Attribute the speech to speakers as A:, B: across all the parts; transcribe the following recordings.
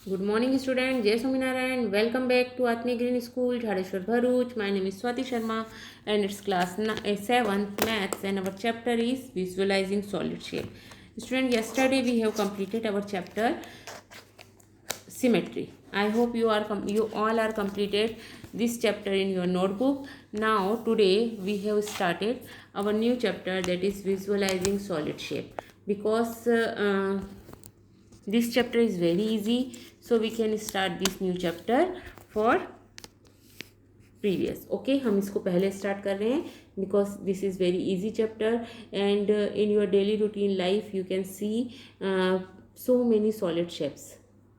A: Good morning, student. Jai Swaminarayan. Welcome back to Atmi Green School, Jadeshwar Bharuch. My name is Swati Sharma, and it's class 7th Maths, and our chapter is Visualizing Solid Shape. Student, yesterday we have completed our chapter Symmetry. I hope you all are completed this chapter in your notebook. Now today we have started our new chapter, that is Visualizing Solid Shape, because this chapter is very easy, so we can start this new chapter for previous. Okay, हम इसको पहले start कर रहे हैं because this is very easy chapter, and in your daily routine life you can see so many solid shapes.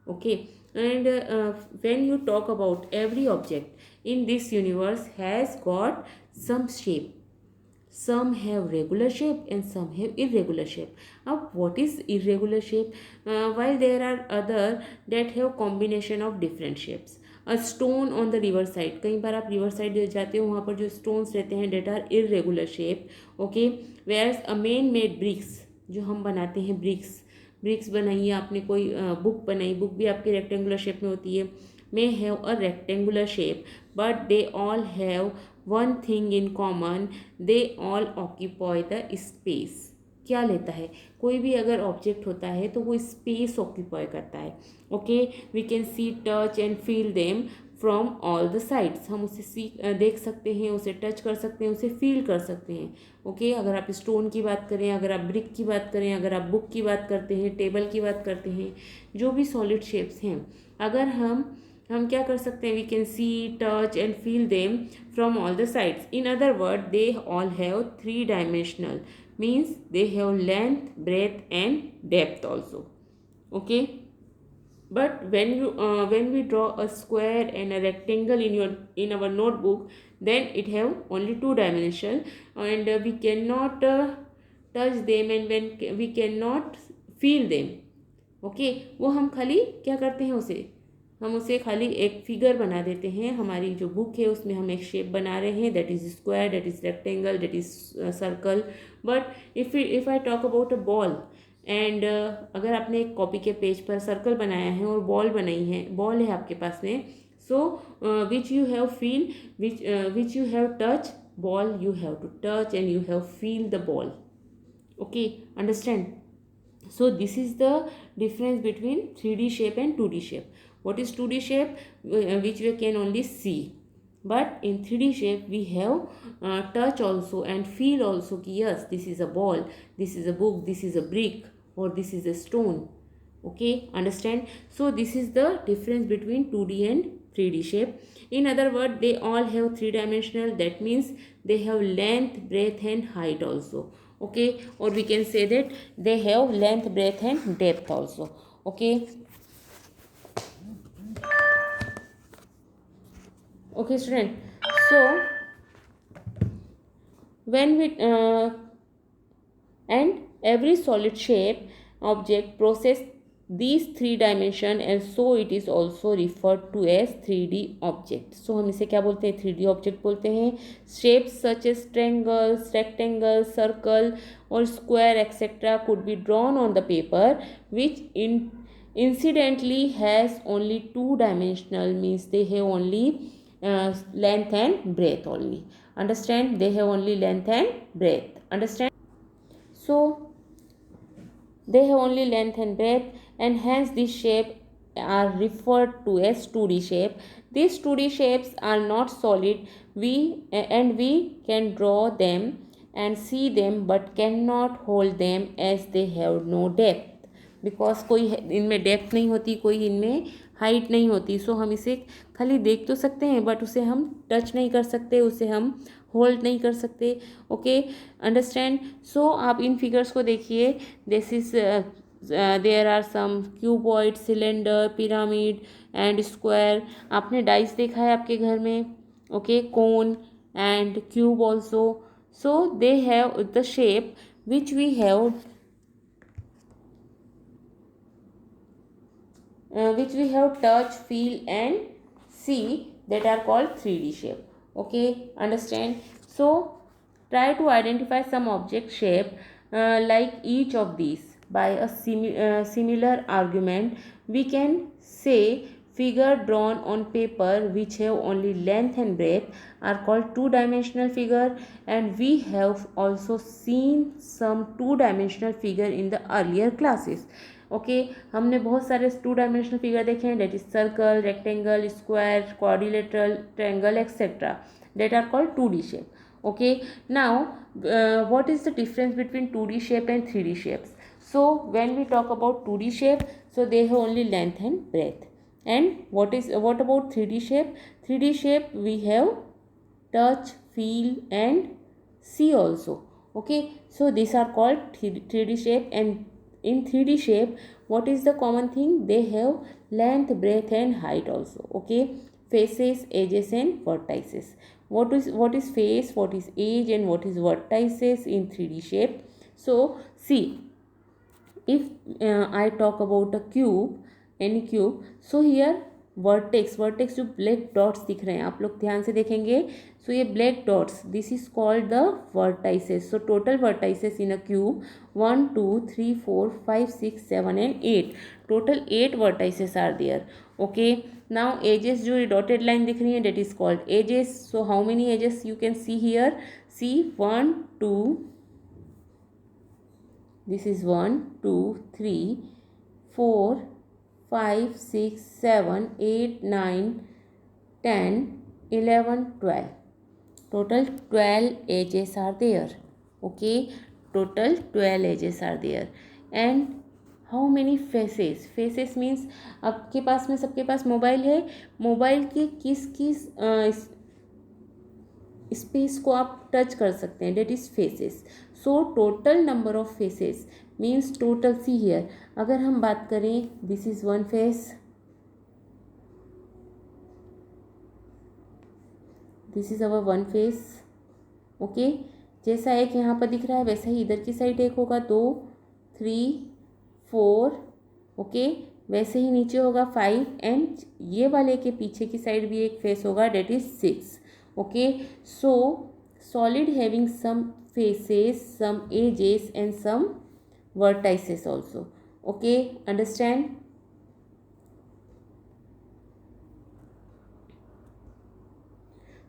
A: Okay, and when you talk about every object in this universe has got some shape. Some have regular shape and some have irregular shape. Now what is irregular shape? While there are other that have combination of different shapes. A stone on the river side, कई बार आप river side जाते हो, वहाँ पर जो stones रहते हैं that are irregular shape. Okay, whereas a man made bricks, जो हम बनाते हैं bricks बनाइए आपने, कोई book बनाई, book भी आपके rectangular shape में होती है, may have a rectangular shape, but they all have one thing in common, they all occupy the space. क्या लेता है? कोई भी अगर ऑब्जेक्ट होता है तो वो स्पेस ऑक्यूपाई करता है. Okay, we can see, touch and feel them from all the sides. हम उसे देख सकते हैं, उसे टच कर सकते हैं, उसे फील कर सकते हैं. ओके, अगर आप स्टोन की बात करें, अगर आप ब्रिक की बात करें, अगर आप बुक की बात करते हैं, टेबल की बात करते हैं, जो भी सॉलिड शेप्स हैं, अगर हम क्या कर सकते हैं? We can see, touch and feel them from all the sides. In other word, they all have 3 dimensional, means they have length, breadth and depth also. Okay, but when we draw a square and a rectangle in our notebook, then it have only 2 dimension, and we cannot touch them, and when we cannot feel them. Okay, वो हम खाली क्या करते हैं, हम उसे खाली एक फिगर बना देते हैं. हमारी जो बुक है उसमें हम एक शेप बना रहे हैं, that is square, that is rectangle, that is circle. But if I talk about a ball, and अगर आपने एक कॉपी के पेज पर सर्कल बनाया है और बॉल बनाई है, बॉल है आपके पास में, so which you have feel, which you have touch ball, you have to touch and you have feel the ball. Okay, understand? So this is the difference between 3D shape and 2D shape. What is 2D shape? Which we can only see, but in 3D shape we have touch also and feel also ki yes, this is a ball, this is a book, this is a brick, or this is a stone. Okay, understand? So this is the difference between 2D and 3D shape. In other words, they all have 3 dimensional, that means they have length, breadth and height also. Okay, or we can say that they have length, breadth and depth also. Okay, okay student, so when we and every solid shape object process these 3 dimension, and so it is also referred to as 3D object. So हम इसे क्या बोलते हैं? 3D object बोलते हैं. Shapes such as triangles, rectangles, circle or square etc. could be drawn on the paper, which incidentally has only 2 dimensional, means they have only length and breadth only. Understand? They have only length and breadth. Understand? So they have only length and breadth, and hence this shape are referred to as 2D shape. These 2D shapes are not solid, we can draw them and see them but cannot hold them as they have no depth. Because कोई इनमें depth नहीं होती, कोई इनमें height नहीं होती. सो हम इसे खाली देख तो सकते हैं, बट उसे हम टच नहीं कर सकते, उसे हम होल्ड नहीं कर सकते. Okay, understand? सो आप इन फिगर्स को देखिए. This is there are some cuboid, cylinder, pyramid and square. आपने डाइस देखा है आपके घर में. Okay, cone and cube also. So they have the shape which we have which we have touch, feel and see, that are called 3D shape. Okay, understand? So try to identify some object shape like each of these. by a similar argument, we can say figure drawn on paper which have only length and breadth are called two-dimensional figure, and we have also seen some two-dimensional figure in the earlier classes. Okay हमने बहुत सारे two dimensional figure देखे हैं, that is circle, rectangle, square, quadrilateral, triangle etcetera, that are called 2D shape. Okay, now what is the difference between 2D shape and 3D shapes? So when we talk about 2D shape, so they have only length and breadth. And what about 3D shape? 3D shape we have touch, feel and see also. Okay, so these are called 3D shape. And in 3D shape, what is the common thing? They have length, breadth and height also. Okay, faces, edges and vertices. What is face, what is edge and what is vertices in 3D shape? So see, if I talk about a cube, any cube, so here vertex जो black dots दिख रहे हैं, आप लोग ध्यान से देखेंगे, so ये black dots, this is called the vertices. So total vertices in a cube 1 2 3 4 5 6 7 and 8, total 8 vertices are there. Okay, now edges जो डॉटेड लाइन दिख रही है, that is called edges. So how many edges you can see here? See 1 2, this is 1 2 3 4 5 6 7 8 9 10 11 12, total 12 edges are there. Okay, total 12 edges are there. And how many faces? faces means आपके पास में, सबके पास mobile है, mobile के किस किस space को आप टच कर सकते हैं, that is faces. So total number of faces means total. See here, अगर हम बात करें, this is one face, this is our one face. Okay, जैसा एक यहाँ पर दिख रहा है वैसा ही इधर की साइड एक होगा, 2 3 4. ओके, वैसे ही नीचे होगा 5 एंड ये वाले के पीछे की साइड भी एक फेस होगा, date is 6. Okay, so solid having some faces, some edges and some vertices also. Okay, understand?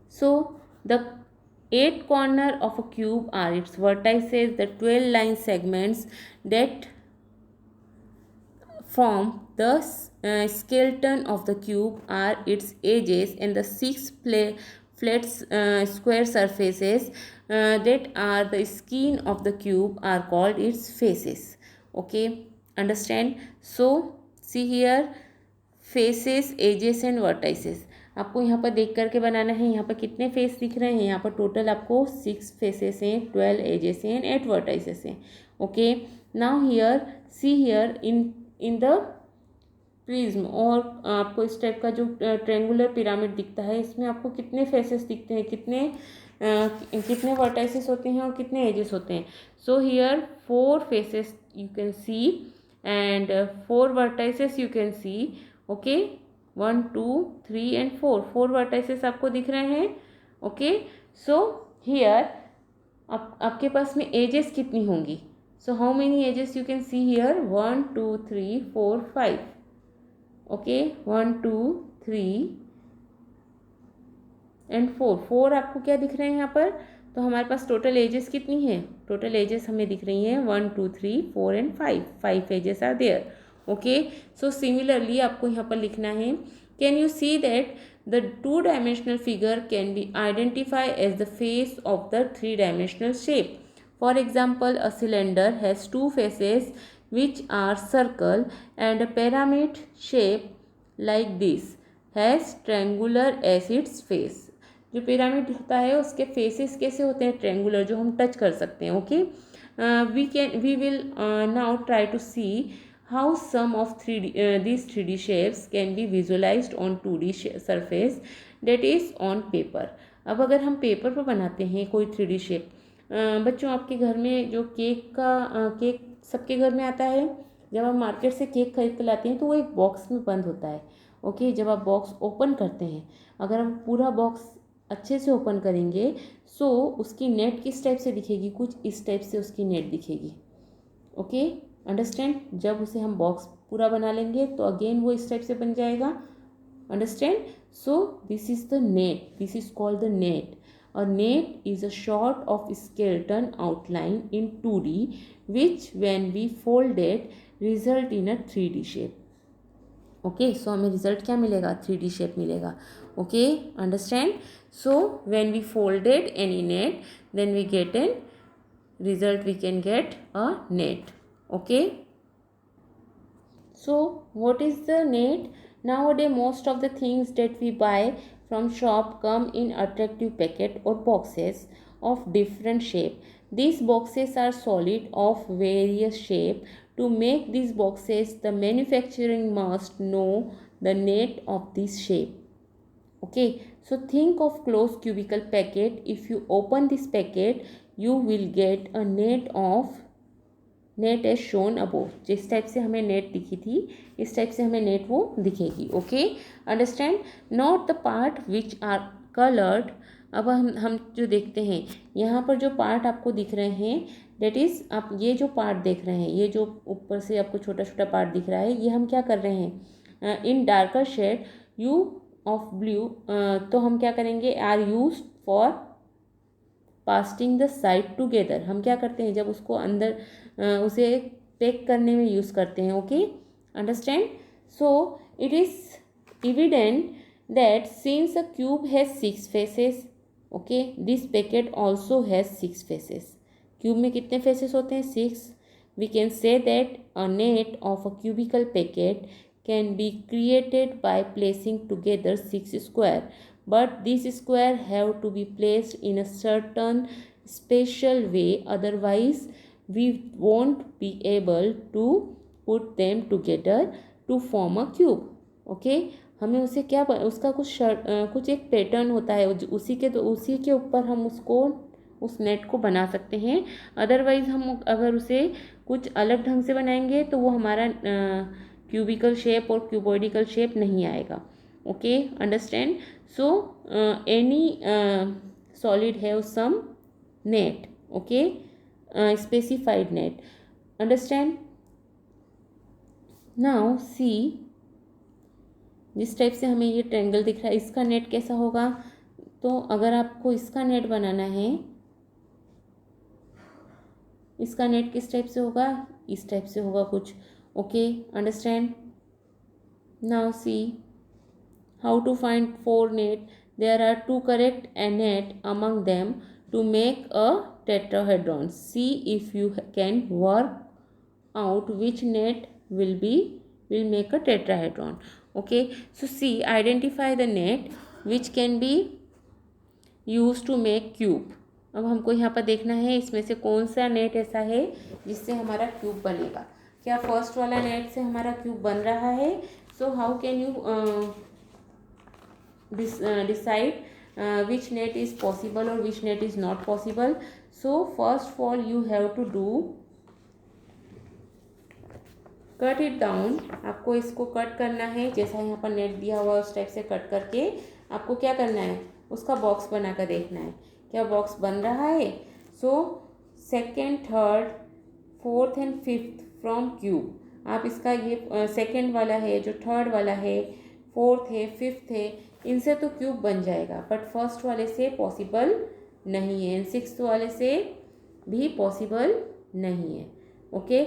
A: So the 8 corner of a cube are its vertices, the 12 line segments that form the skeleton of the cube are its edges, and the 6 flat square surfaces that are the skin of the cube are called its faces. Okay, understand? So see here, faces, edges and vertices. आपको यहाँ पर देख करके बनाना है. यहाँ पर कितने face दिख रहे हैं? यहाँ पर टोटल आपको 6 फेसेस हैं, 12 एजेस हैं, 8 वर्टाइसेस हैं. Okay, now here see here in the prism, और आपको इस टाइप का जो ट्रेंगुलर पिरामिड दिखता है, इसमें आपको कितने फेसेस दिखते हैं, कितने वर्टाइसेस होते हैं और कितने एजेस होते हैं? So here 4 faces you can C and 4 vertices you can C. Okay, 1 2 3 and 4 vertices आपको दिख रहे हैं. ओके, सो हियर आपके पास में एजेस कितनी होंगी? So how many edges you can see here? 1 2 3 4 5. Okay, 1 2 3 and 4 आपको क्या दिख रहे हैं यहाँ पर? तो हमारे पास टोटल एजेस कितनी है? टोटल एजेस हमें दिख रही हैं 1 2 3 4 and 5 edges are there. Okay, so similarly आपको यहाँ पर लिखना है, can you see that the 2 dimensional figure can be identify as the face of the 3 dimensional shape. For example, a cylinder has 2 faces which are circle and a pyramid shape like this has triangular as its face. जो pyramid होता है उसके faces कैसे होते हैं? Triangular, जो हम touch कर सकते हैं. Okay, we will now try to see how some of these 3D shapes can be visualized on 2D surface, that is on paper. अब अगर हम पेपर पर बनाते हैं कोई 3D शेप, बच्चों आपके घर में जो केक सबके घर में आता है, जब आप मार्केट से केक खरीद कर लाते हैं तो वो एक बॉक्स में बंद होता है. ओके, जब आप बॉक्स ओपन करते हैं, अगर हम पूरा बॉक्स अच्छे से ओपन करेंगे, सो उसकी नेट किस टाइप से दिखेगी? कुछ इस टाइप से उसकी नेट दिखेगी. Okay, understand. जब उसे हम बॉक्स पूरा बना लेंगे तो अगेन वो इस टाइप से बन जाएगा, understand. So this is the net, this is called the net. A net is a sort of skeleton outline in 2D which when we fold it result in a 3D shape. Okay, so हमें result क्या मिलेगा, 3D shape मिलेगा. Okay, understand. So when we folded any net then we get an result, we can get a net. Okay, so what is the net? Nowadays most of the things that we buy from shop come in attractive packet or boxes of different shape. These boxes are solid of various shape. To make these boxes the manufacturing must know the net of this shape. Okay, so think of closed cubical packet. If you open this packet you will get a net of net as shown above. जिस type से हमें net दिखी थी इस type से हमें net वो दिखेगी. Okay, understand. Not the part which are coloured. अब हम जो देखते हैं यहाँ पर जो पार्ट आपको दिख रहे हैं डेट इज़, आप ये जो पार्ट देख रहे हैं, ये जो ऊपर से आपको छोटा छोटा पार्ट दिख रहा है, ये हम क्या कर रहे हैं, in darker shade you of blue. तो हम क्या करेंगे, are use for pasting the side together. हम क्या करते हैं जब उसको अंदर उसे पैक करने में यूज़ करते हैं. Okay, understand. So it is evident that since a cube has 6 faces, okay, this packet also has 6 faces. Cube में कितने फेसेस होते हैं, 6. We can say that a net of a cubical packet can be created by placing together 6 square. But these square have to be placed in a certain special way, otherwise we won't be able to put them together to form a cube. Okay, हमें उसे क्या उसका कुछ एक pattern होता है, उसी के ऊपर हम उसको उस नेट को बना सकते हैं. अदरवाइज हम अगर उसे कुछ अलग ढंग से बनाएंगे तो वो हमारा क्यूबिकल शेप और क्यूबॉइडिकल शेप नहीं आएगा. Okay, understand. So any solid have some net, okay, specified net, understand. Now see, जिस टाइप से हमें ये ट्रायंगल दिख रहा है इसका नेट कैसा होगा. तो अगर आपको इसका नेट बनाना है, इसका नेट किस टाइप से होगा, इस टाइप से होगा कुछ. Okay, understand. Now see how to find 4 net. There are 2 correct net among them to make a tetrahedron. See if you can work out which net will make a tetrahedron. Okay, so see, identify the net which can be used to make cube. अब हमको यहाँ पर देखना है इसमें से कौन सा नेट ऐसा है जिससे हमारा क्यूब बनेगा. क्या फर्स्ट वाला नेट से हमारा क्यूब बन रहा है. So how can you decide which net is possible or which net is not possible. So first of all you have to do cut it down. आपको इसको कट करना है जैसा यहाँ पर नेट दिया हुआ उस टाइप से कट करके आपको क्या करना है, उसका बॉक्स बना कर देखना है क्या बॉक्स बन रहा है. So second, third, fourth and fifth from cube. आप इसका ये सेकेंड वाला है, जो थर्ड वाला है, फोर्थ है, फिफ्थ है, इनसे तो क्यूब बन जाएगा. बट फर्स्ट वाले से पॉसिबल नहीं है, सिक्स्थ वाले से भी पॉसिबल नहीं है. Okay,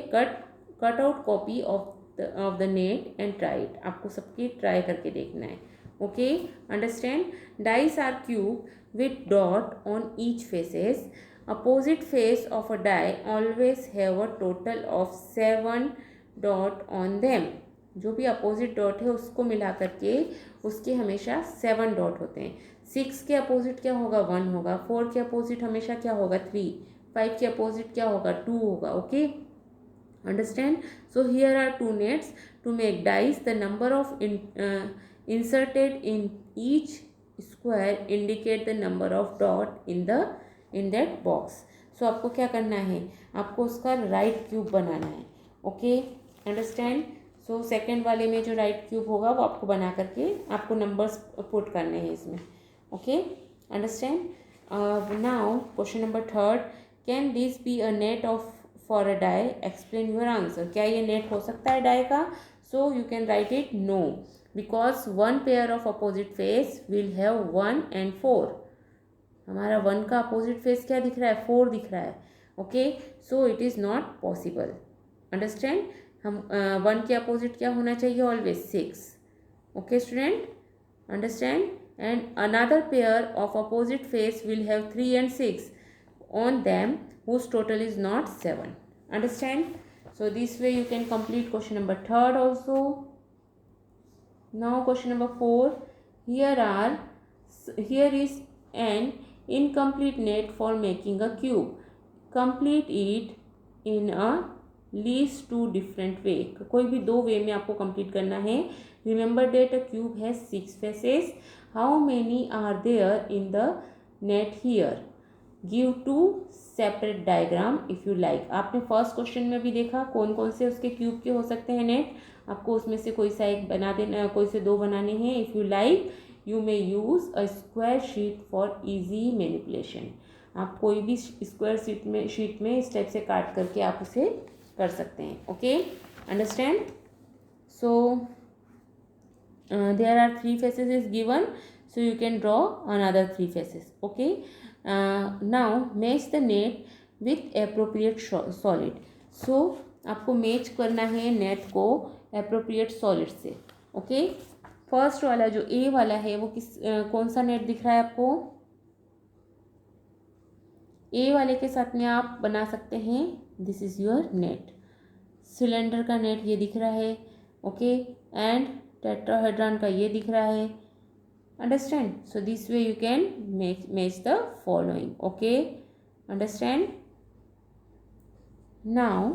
A: cut out copy of the net and try it. आपको सबकी ट्राई करके देखना है. Okay, understand. Dice are cube with dot on each faces. Opposite face of a die always have a total of 7 dot on them. जो भी opposite dot है उसको मिला करके उसके हमेशा 7 डॉट होते हैं. 6 के अपोजिट क्या होगा, 1 होगा. 4 के अपोजिट हमेशा क्या होगा, 3. 5 के अपोजिट क्या होगा, 2 होगा. Okay, understand. So here are 2 nets to make dice. The number of inserted in each square indicate the number of dot in that box. So आपको क्या करना है, आपको उसका राइट क्यूब बनाना है. Okay, understand. सो सेकेंड वाले में जो राइट क्यूब होगा वो आपको बना करके आपको नंबर्स पुट करने हैं इसमें. Okay, understand. Now question number 3. Can this be a net of for a die, explain your answer. क्या ये नेट हो सकता है डाई का? So you can write it no, because one pair of opposite face will have 1 and 4। हमारा 1 का opposite face क्या दिख रहा है? 4 दिख रहा है। Okay, so it is not possible. Understand? हम 1 के अपोजिट क्या होना चाहिए? Always 6। Okay student, understand? And another pair of opposite face will have 3 and 6 on them, whose total is not 7. Understand? So this way you can complete question number 3 also. Now question number 4. Here is an incomplete net for making a cube. Complete it in a least 2 different way. कोई भी 2 वे में आपको complete करना है। Remember that a cube has 6 faces. How many are there in the net here? Give 2 separate diagram if you like. आपने first question में भी देखा कौन कौन से उसके क्यूब के हो सकते हैं नेट। आपको उसमें से कोई सा एक बना देना, कोई से 2 बनाने हैं। If you like you may use a square sheet for easy manipulation. आप कोई भी स्क्वायर शीट में इस टाइप से काट करके आप उसे कर सकते हैं। Okay, understand? So there are 3 faces is given, so you can draw another 3 faces. Okay, now match the net with appropriate solid. So आपको मैच करना है नेट को appropriate solid से। ओके, फर्स्ट वाला जो ए वाला है वो कौन सा नेट दिख रहा है आपको? ए वाले के साथ में आप बना सकते हैं, this is your net. Cylinder का नेट ये दिख रहा है। ओके, एंड टेट्राहेड्रॉन का ये दिख रहा है। Understand? So this way you can match the following. Okay, understand? Now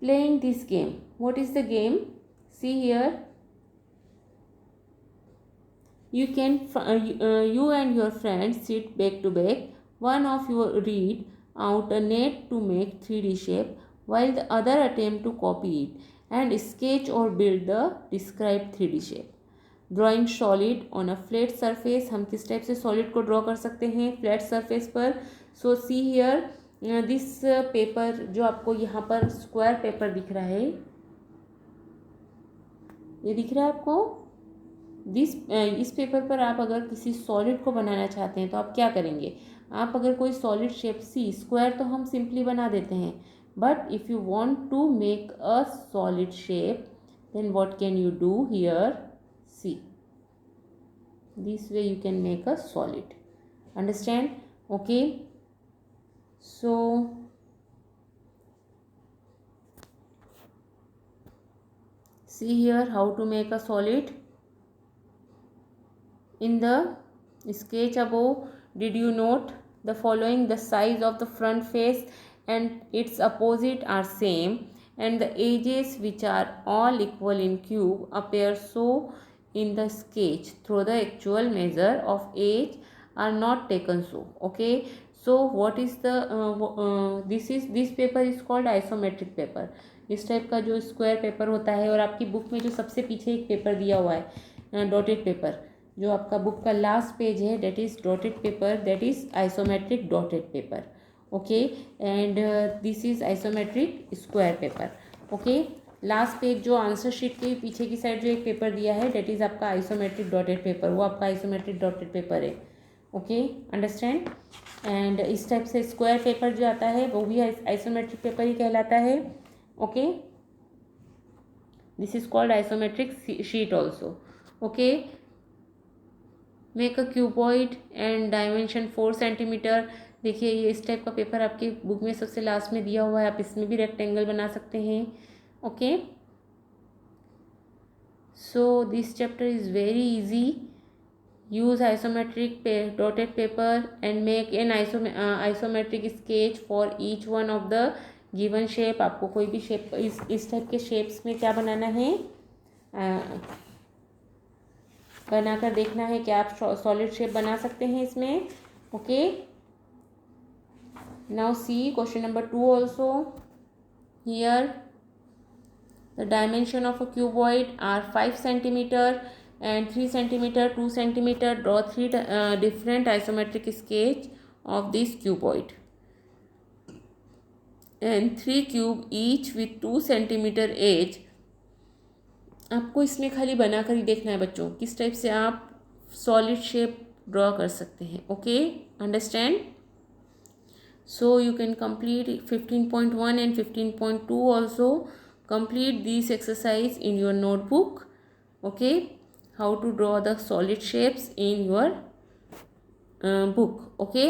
A: playing this game. What is the game? See here, you and your friends sit back to back. One of you read out a net to make 3D shape, while the other attempt to copy it and sketch or build the described 3D shape. Drawing solid on a flat surface. हम किस type से solid को draw कर सकते हैं? flat surface पर. So see here, this paper जो आपको यहाँ पर स्क्वायर पेपर दिख रहा है, ये दिख रहा है आपको? इस पेपर पर आप अगर किसी सॉलिड को बनाना चाहते हैं तो आप क्या करेंगे? आप अगर कोई सॉलिड शेप, सी स्क्वायर तो हम सिंपली बना देते हैं, but if you want to make a solid shape then what can you do here? See, this way you can make a solid. Understand? Okay, so see here how to make a solid. In the sketch above, did you note the following? The size of the front face and its opposite are same, and the edges, which are all equal in cube, appear so in the sketch, though the actual measure of edge are not taken so. Okay, so what is the this paper is called isometric paper. इस type का जो square paper होता है, और आपकी book में जो सबसे पीछे एक पेपर दिया हुआ है डॉटेड पेपर, जो आपका बुक का लास्ट पेज है, that is dotted paper, that is isometric dotted paper. Okay, and this is isometric square paper. Okay, last page जो आंसर शीट के पीछे की साइड जो एक पेपर दिया है, दैट इज आपका आइसोमेट्रिक डॉटेड पेपर, वो आपका आइसोमेट्रिक डॉटेड पेपर है। Okay, understand? एंड इस टाइप से स्क्वायर पेपर जो आता है वो भी आइसोमेट्रिक पेपर ही कहलाता है। Okay, this is called isometric sheet also. Okay, make a cuboid and dimension 4 centimetre. देखिए ये इस टाइप का पेपर आपकी बुक में सबसे लास्ट में दिया हुआ है, आप इसमें भी रेक्टेंगल बना सकते हैं। Okay, so this chapter is very easy. use isometric dotted paper and make an isometric sketch for each one of the given shape. आपको कोई भी शेप इस टाइप के शेप्स में क्या बनाना है, बनाकर देखना है कि आप सॉलिड शेप बना सकते हैं इसमें। Okay, now see question number 2 also. Here the dimension of a cuboid are 5 centimeter and 3 centimeter, 2 centimeter. Draw 3 different isometric sketch of this cuboid and 3 cube each with 2 centimeter edge. आपको इसमें खाली बना कर ही देखना है बच्चों, किस टाइप से आप सॉलिड शेप ड्रॉ कर सकते हैं. Okay, understand. So you can complete 15.1 and 15.2 also. Complete these exercise in your notebook. Okay, how to draw the solid shapes in your book. Okay,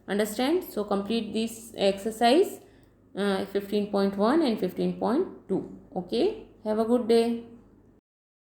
A: understand. So complete this exercise 15.1 and 15.2. Okay, have a good day.